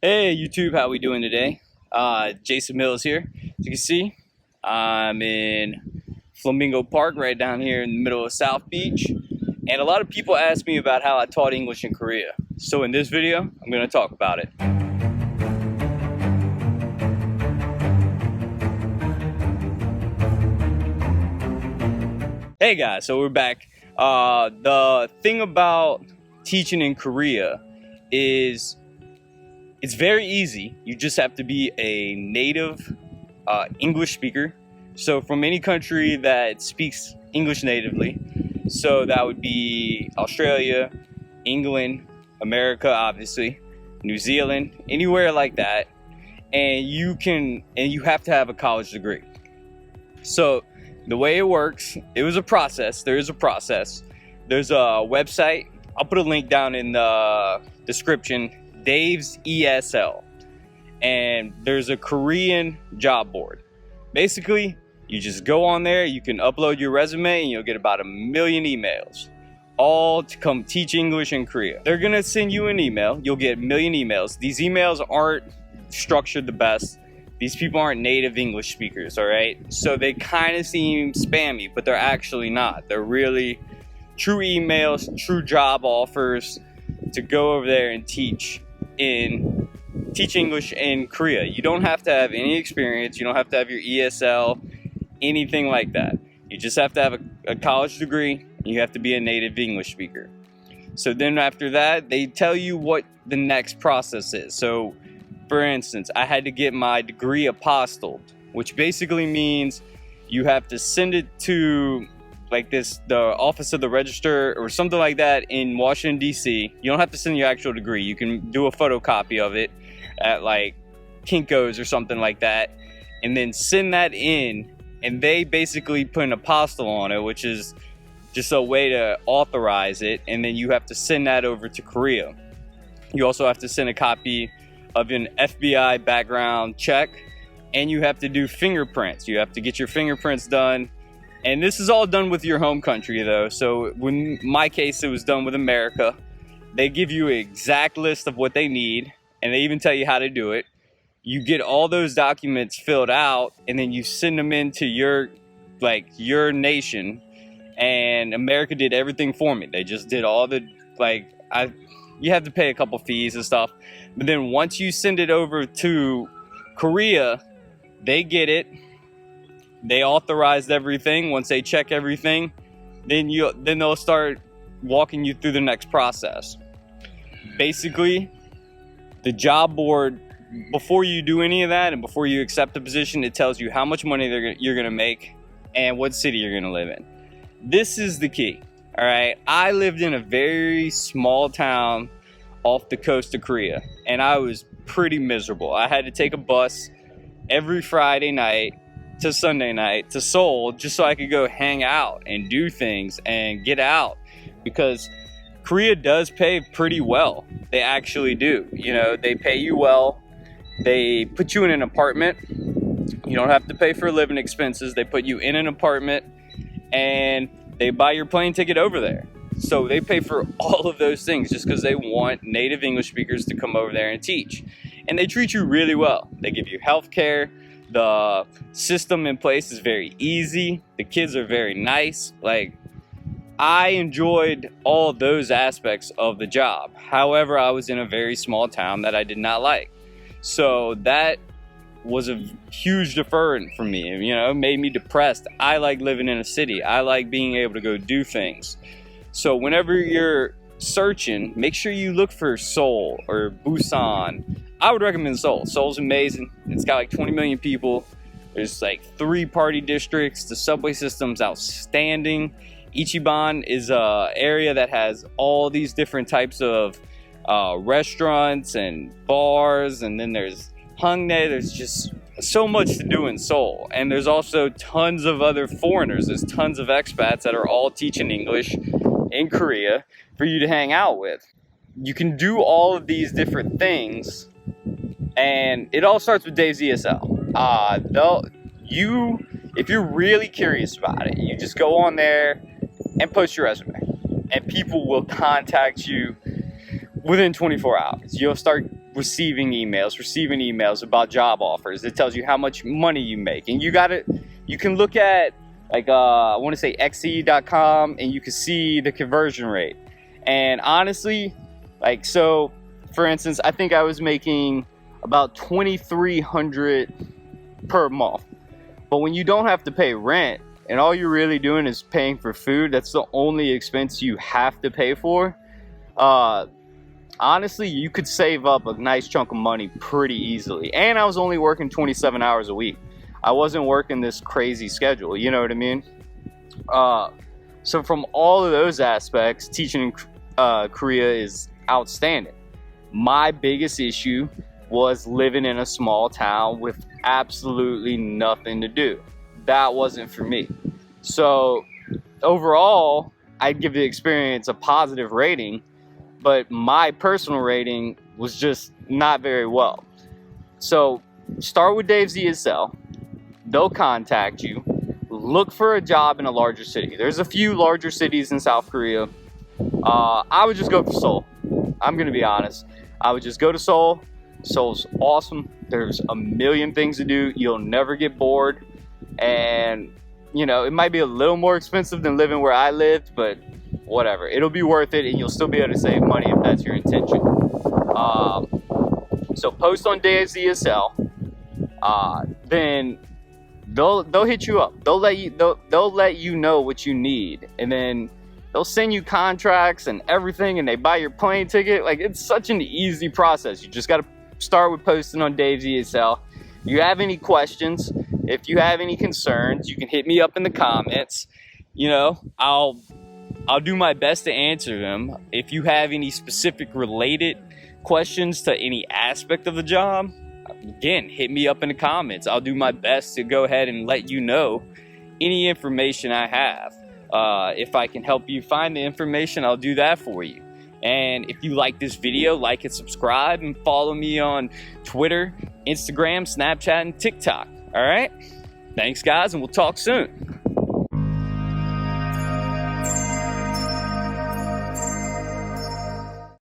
Hey YouTube, how we doing today? Jason Mills here. As you can see, I'm in Flamingo Park right down here in the middle of South Beach. And a lot of people ask me about how I taught English in Korea. So in this video, I'm going to talk about it. Hey guys, so we're back. The thing about teaching in Korea is it's very easy. You just have to be a native English speaker. So from any country that speaks English natively. So that would be Australia, England, America, obviously, New Zealand, anywhere like that. And you have to have a college degree. So the way it works, there is a process. There's a website. I'll put a link down in the description. Dave's ESL, and there's a Korean job board. Basically, you just go on there, you can upload your resume, and you'll get about 1 million emails, all to come teach English in Korea. They're gonna send you an email. You'll get 1 million emails. These emails aren't structured the best. These people aren't native English speakers, all right? So they kind of seem spammy, but they're actually not. They're really true emails, true job offers to go over there and teach English in Korea. You don't have to have any experience. You don't have to have your ESL, anything like that. You just have to have a college degree, and you have to be a native English speaker. So then after that, they tell you what the next process is. So for instance, I had to get my degree apostilled, which basically means you have to send it to the office of the register or something like that in Washington, D.C. You don't have to send your actual degree. You can do a photocopy of it at like Kinko's or something like that, and then send that in, and they basically put an apostille on it, which is just a way to authorize it, and then you have to send that over to Korea. You also have to send a copy of an FBI background check, and you have to do fingerprints. You have to get your fingerprints done. And this is all done with your home country though. So in my case, it was done with America. They give you an exact list of what they need, and they even tell you how to do it. You get all those documents filled out, and then you send them into your nation. And America did everything for me. They just did all the, you have to pay a couple fees and stuff. But then once you send it over to Korea, they get it. They authorized everything. Once they check everything, then they'll start walking you through the next process. Basically, the job board, before you do any of that and before you accept the position, it tells you how much money you're gonna make and what city you're gonna live in. This is the key, all right? I lived in a very small town off the coast of Korea, and I was pretty miserable. I had to take a bus every Friday night to Sunday night to Seoul just so I could go hang out and do things and get out, because Korea does pay pretty well. They actually do. You know, they pay you well. They put you in an apartment. You don't have to pay for living expenses. They put you in an apartment, and they buy your plane ticket over there. So they pay for all of those things just because they want native English speakers to come over there and teach. And they treat you really well. They give you health care. The system in place is very easy. The kids are very nice. I enjoyed all those aspects of the job. However, I was in a very small town that I did not like. So that was a huge deterrent for me. You know, it made me depressed. I like living in a city. I like being able to go do things. So whenever you're searching, make sure you look for Seoul or Busan. I would recommend Seoul. Seoul's amazing. It's got 20 million people. There's 3 party districts. The subway system's outstanding. Ichiban is a area that has all these different types of restaurants and bars, and then there's Hongdae. There's just so much to do in Seoul, and there's also tons of other foreigners. There's tons of expats that are all teaching English in Korea for you to hang out with. You can do all of these different things, and it all starts with Dave's ESL. If you're really curious about it, you just go on there and post your resume, and people will contact you within 24 hours. You'll start receiving emails about job offers. It tells you how much money you make, and you can look at, like, I want to say xe.com, and you can see the conversion rate. And honestly, like, so for instance, I think I was making about $2,300 per month. But when you don't have to pay rent and all you're really doing is paying for food, that's the only expense you have to pay for. Honestly, you could save up a nice chunk of money pretty easily. And I was only working 27 hours a week. I wasn't working this crazy schedule, you know what I mean? So from all of those aspects, teaching in Korea is outstanding. My biggest issue was living in a small town with absolutely nothing to do. That wasn't for me. So overall, I'd give the experience a positive rating, but my personal rating was just not very well. So start with Dave's ESL. They'll contact you. Look for a job in a larger city. There's a few larger cities in South Korea. I would just go for Seoul. I'm gonna be honest. I would just go to Seoul. Seoul's awesome. There's a million things to do. You'll never get bored. And, you know, it might be a little more expensive than living where I lived, but whatever. It'll be worth it, and you'll still be able to save money if that's your intention. So post on Dave's ESL. Then they'll hit you up. They'll let you know what you need, and then they'll send you contracts and everything, and they buy your plane ticket. Like, it's such an easy process. You just got to start with posting on Dave's ESL. If you have any questions, if you have any concerns, you can hit me up in the comments. You know, I'll do my best to answer them. If you have any specific related questions to any aspect of the job, again, hit me up in the comments. I'll do my best to go ahead and let you know any information I have. If I can help you find the information, I'll do that for you. And if you like this video, like and subscribe, and follow me on Twitter, Instagram, Snapchat, and TikTok. All right? Thanks, guys, and we'll talk soon.